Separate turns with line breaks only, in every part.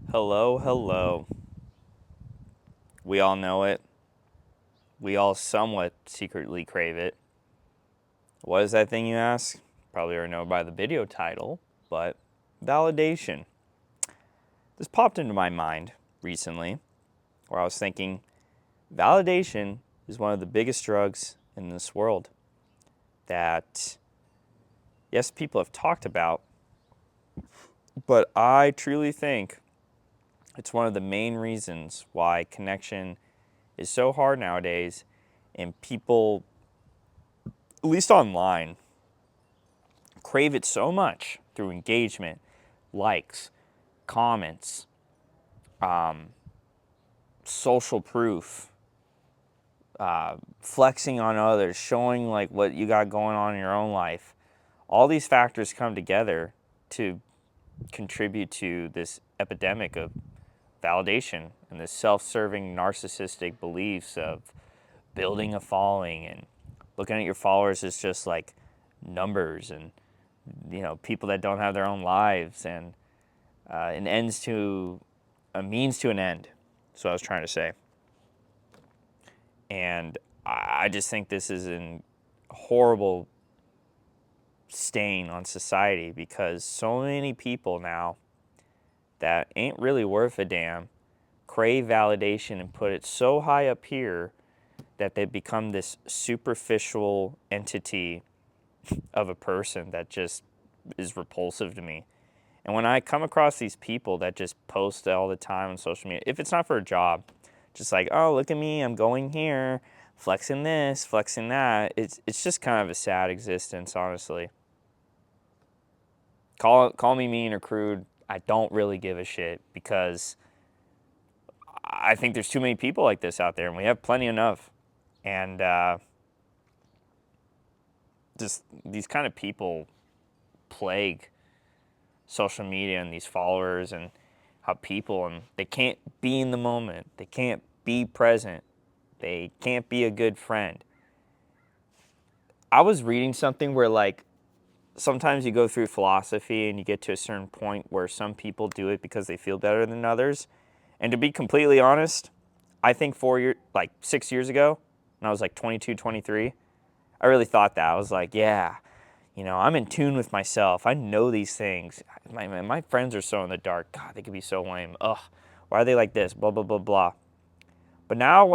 Hello, hello. We all know it. We all somewhat secretly crave it. What is that thing you ask? Probably already know by the video title, but validation. This popped into my mind recently where I was thinking validation is one of the biggest drugs in this world that, yes, people have talked about, but I truly think it's one of the main reasons why connection is so hard nowadays and people, at least online, crave it so much through engagement, likes, comments, social proof, flexing on others, showing like what you got going on in your own life. All these factors come together to contribute to this epidemic of validation and this self-serving narcissistic beliefs of building a following and looking at your followers as just like numbers and people that don't have their own lives and an ends to a means to an end. That's what I was trying to say. And I just think this is a horrible stain on society because so many people now that ain't really worth a damn crave validation and put it so high up here that they become this superficial entity of a person that just is repulsive to me. And when I come across these people that just post all the time on social media, if it's not for a job, just like, oh, look at me, I'm going here, flexing this, flexing that, it's just kind of a sad existence, honestly. Call me mean or crude. I don't really give a shit because I think there's too many people like this out there, and we have plenty enough. And just these kind of people plague social media and these followers and how people and they can't be in the moment. They can't be present. They can't be a good friend. I was reading something where like sometimes you go through philosophy and you get to a certain point where some people do it because they feel better than others. And to be completely honest, I think 6 years ago, when I was like 22, 23, I really thought that. I was like, yeah, I'm in tune with myself. I know these things. My friends are so in the dark. God, they could be so lame. Ugh, why are they like this? Blah, blah, blah, blah. But now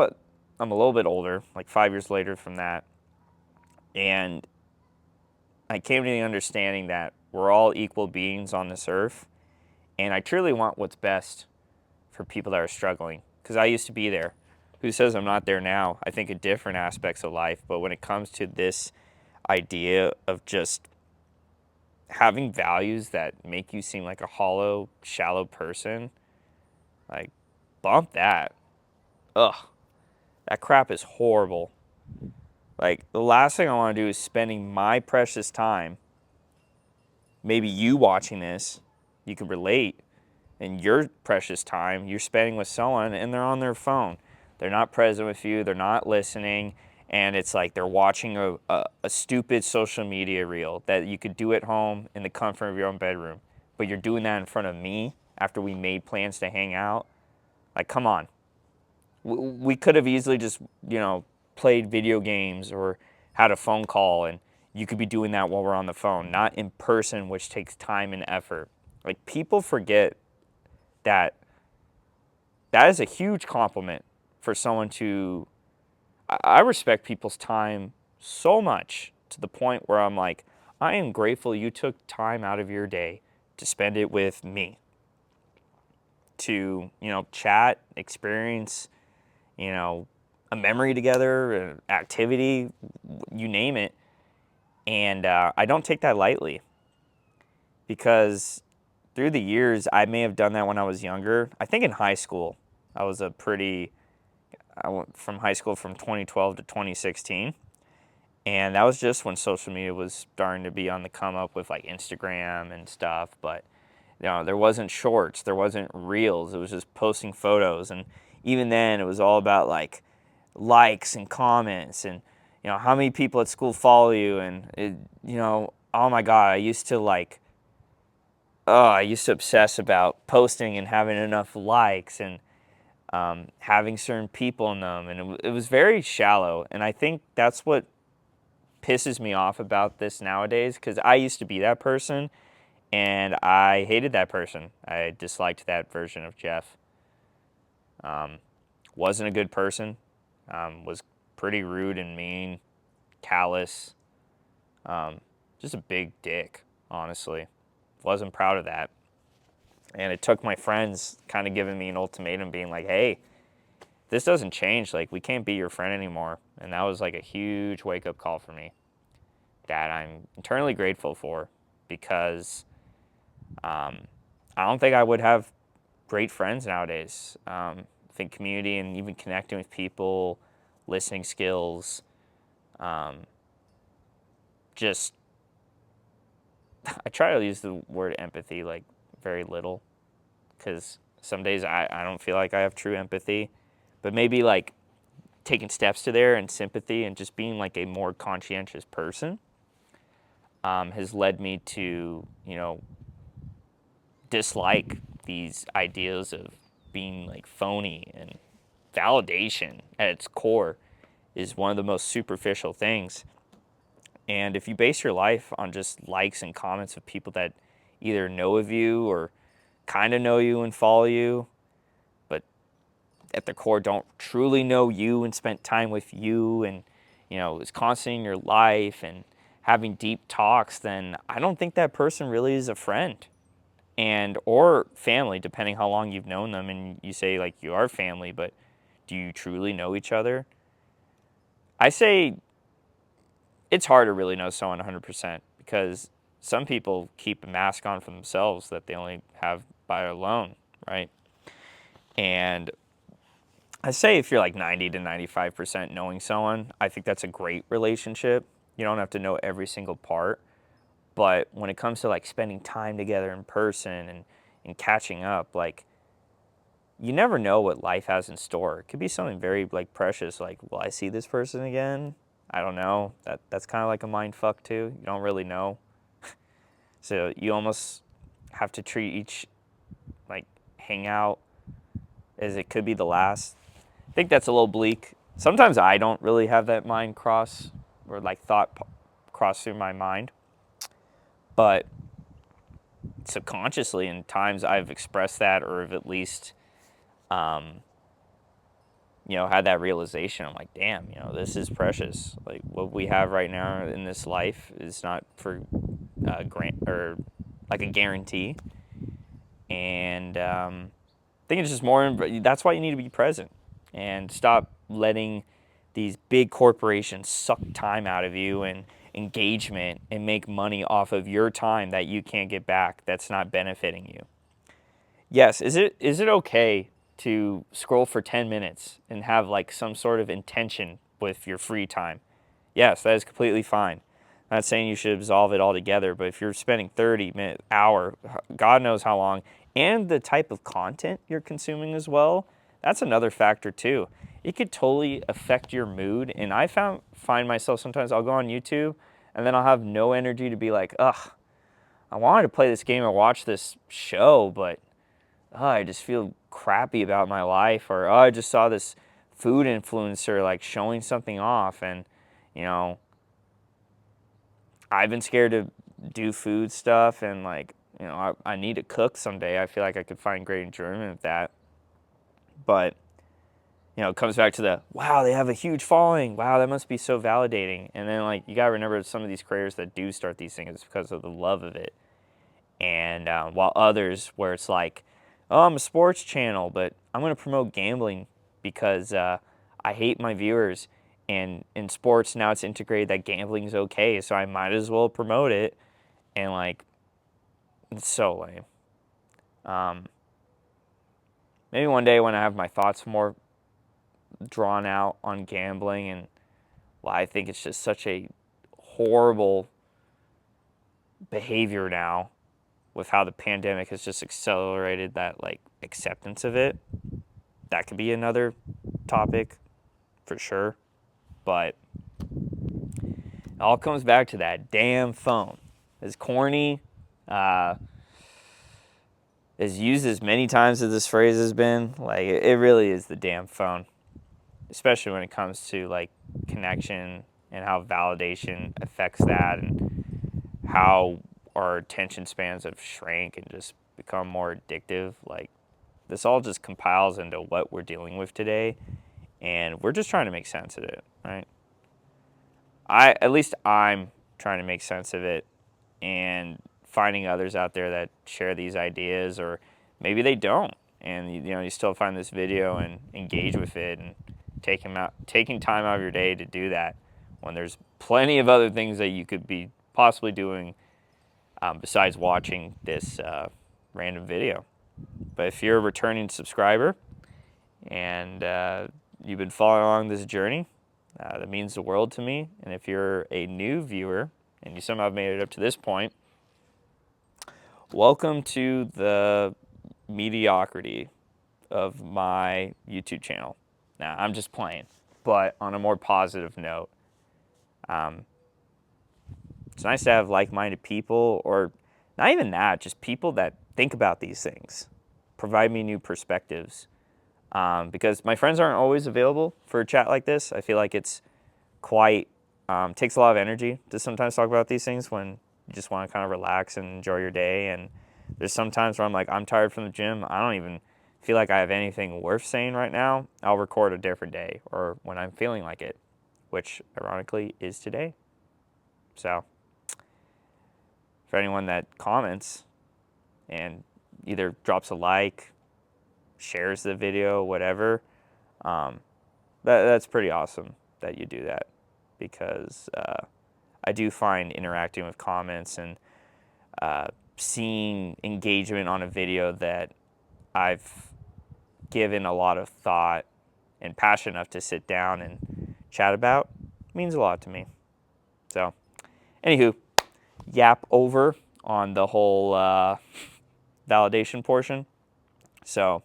I'm a little bit older, like 5 years later from that, and I came to the understanding that we're all equal beings on this earth, and I truly want what's best for people that are struggling, because I used to be there. Who says I'm not there now? I think in different aspects of life, but when it comes to this idea of just having values that make you seem like a hollow, shallow person, like, bump that. Ugh, that crap is horrible. Like, the last thing I want to do is spending my precious time, maybe you watching this, you could relate, and your precious time you're spending with someone and they're on their phone. They're not present with you, they're not listening, and it's like they're watching a stupid social media reel that you could do at home in the comfort of your own bedroom. But you're doing that in front of me after we made plans to hang out. Like, come on. We could have easily just, played video games or had a phone call, and you could be doing that while we're on the phone, not in person, which takes time and effort. Like, people forget that that is a huge compliment for someone to. I respect people's time so much to the point where I'm like, I am grateful you took time out of your day to spend it with me, to, chat, experience, you know, a memory together, an activity, you name it. And I don't take that lightly because through the years, I may have done that when I was younger. I think in high school, I was I went from high school from 2012 to 2016. And that was just when social media was starting to be on the come up with like Instagram and stuff. But, there wasn't shorts, there wasn't reels. It was just posting photos. And even then, it was all about like likes and comments and, how many people at school follow you. And, oh my God, I used to like I used to obsess about posting and having enough likes and having certain people in them, and it was very shallow. And I think that's what pisses me off about this nowadays, because I used to be that person, and I hated that person. I disliked that version of Jeff. Wasn't a good person. Was pretty rude and mean, callous. Just a big dick, honestly. Wasn't proud of that. And it took my friends kind of giving me an ultimatum, being like, hey, this doesn't change. Like, we can't be your friend anymore. And that was like a huge wake up call for me that I'm eternally grateful for, because I don't think I would have great friends nowadays. I think community and even connecting with people, listening skills, just, I try to use the word empathy like very little, because some days I don't feel like I have true empathy, but maybe like taking steps to there and sympathy and just being like a more conscientious person has led me to, dislike these ideas of being like phony, and validation at its core is one of the most superficial things. And if you base your life on just likes and comments of people that either know of you or kind of know you and follow you, but at the core don't truly know you and spent time with you, and is constantly in your life and having deep talks, then I don't think that person really is a friend, and or family, depending how long you've known them. And you say like you are family, but do you truly know each other? I say it's hard to really know someone 100%, because some people keep a mask on for themselves that they only have by alone, right? And I say if you're like 90 to 95% knowing someone, I think that's a great relationship. You don't have to know every single part. But when it comes to like spending time together in person and catching up, like, you never know what life has in store. It could be something very like precious, like, will I see this person again? I don't know. That's kind of like a mind fuck too. You don't really know. So you almost have to treat each like hangout as it could be the last. I think that's a little bleak. Sometimes I don't really have that mind cross, or like thought cross through my mind, but subconsciously in times I've expressed that, or have at least had that realization. I'm like, damn, this is precious. Like, what we have right now in this life is not for grant or like a guarantee. And I think it's just more. That's why you need to be present and stop letting these big corporations suck time out of you and engagement and make money off of your time that you can't get back. That's not benefiting you. Yes, is it okay to scroll for 10 minutes and have like some sort of intention with your free time? Yes, that is completely fine. I'm not saying you should absolve it altogether, but if you're spending 30 minutes, hour, God knows how long, and the type of content you're consuming as well, that's another factor too. It could totally affect your mood, and find myself sometimes I'll go on YouTube and then I'll have no energy to be like, ugh, I wanted to play this game or watch this show, but I just feel crappy about my life, or I just saw this food influencer like showing something off, and you know, I've been scared to do food stuff, and like, I need to cook someday. I feel like I could find great enjoyment of that, but it comes back to the, wow, they have a huge following. Wow, that must be so validating. And then like, you gotta remember some of these creators that do start these things, it's because of the love of it. And while others, where it's like, oh, I'm a sports channel, but I'm going to promote gambling because I hate my viewers. And in sports, now it's integrated that gambling is okay, so I might as well promote it. And like, it's so lame. Maybe one day when I have my thoughts more drawn out on gambling, and well, I think it's just such a horrible behavior now, with how the pandemic has just accelerated that like acceptance of it. That could be another topic for sure. But it all comes back to that damn phone. It's corny. as used as many times as this phrase has been, like it really is the damn phone, especially when it comes to like connection and how validation affects that, and how our attention spans have shrank and just become more addictive. Like this all just compiles into what we're dealing with today, and we're just trying to make sense of it, right? At least I'm trying to make sense of it, and finding others out there that share these ideas, or maybe they don't, and you still find this video and engage with it, and taking time out of your day to do that when there's plenty of other things that you could be possibly doing besides watching this random video. But if you're a returning subscriber and you've been following along this journey, that means the world to me. And if you're a new viewer and you somehow made it up to this point, welcome to the mediocrity of my YouTube channel. Now, I'm just playing, but on a more positive note, it's nice to have like-minded people, or not even that, just people that think about these things, provide me new perspectives. Because my friends aren't always available for a chat like this. I feel like it's quite, takes a lot of energy to sometimes talk about these things when you just want to kind of relax and enjoy your day. And there's some times where I'm like, I'm tired from the gym. I don't even feel like I have anything worth saying right now. I'll record a different day, or when I'm feeling like it, which ironically is today. So for anyone that comments and either drops a like, shares the video, whatever, that's pretty awesome that you do that, because I do find interacting with comments and seeing engagement on a video that I've given a lot of thought and passion enough to sit down and chat about means a lot to me. So anywho, yap over on the whole validation portion. So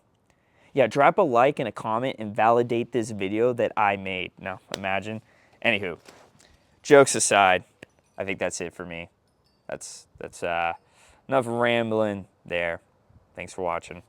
yeah, drop a like and a comment and validate this video that I made. Now, imagine. Anywho, jokes aside, I think that's it for me. That's enough rambling there. Thanks for watching.